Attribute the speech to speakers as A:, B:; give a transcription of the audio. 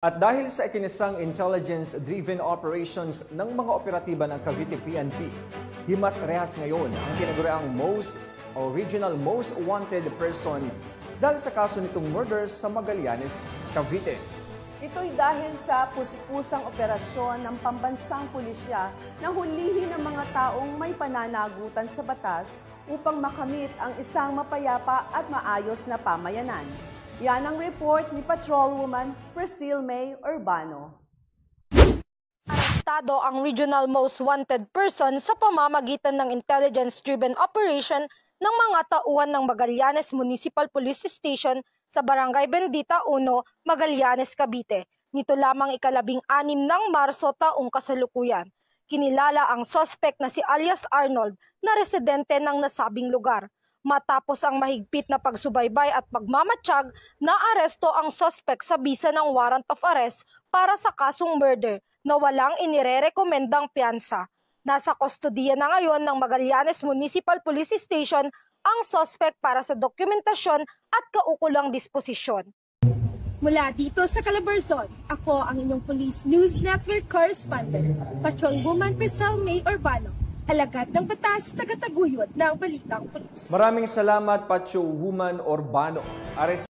A: At dahil sa ikinisang intelligence-driven operations ng mga operatiba ng Cavite PNP, himas rehas ngayon ang tinaguriang regional most wanted person dahil sa kaso nitong murder sa Magallanes, Cavite.
B: Ito'y dahil sa puspusang operasyon ng pambansang pulisya na hulihin ng mga taong may pananagutan sa batas upang makamit ang isang mapayapa at maayos na pamayanan. Yan ang report ni Patrolwoman Priscilla May Urbano.
C: Arestado ang regional most wanted person sa pamamagitan ng intelligence-driven operation ng mga tauhan ng Magallanes Municipal Police Station sa Barangay Bendita 1, Magallanes, Cavite. Nito lamang ika-16 ng Marso taong kasalukuyan. Kinilala ang suspect na si alias Arnold na residente ng nasabing lugar. Matapos ang mahigpit na pagsubaybay at pagmamatsyag, naaresto ang suspect sa bisa ng warrant of arrest para sa kasong murder na walang inirerekomendang piyansa. Nasa kustodiya na ngayon ng Magallanes Municipal Police Station ang suspect para sa dokumentasyon at kaukulang disposisyon.
D: Mula dito sa Calabarzon, ako ang inyong Police News Network correspondent, Patrolwoman Priscilla May Urbano, alagad ng batas, tagataguyod ng Balitang Pulis.
A: Maraming salamat, Patrolwoman Urbano.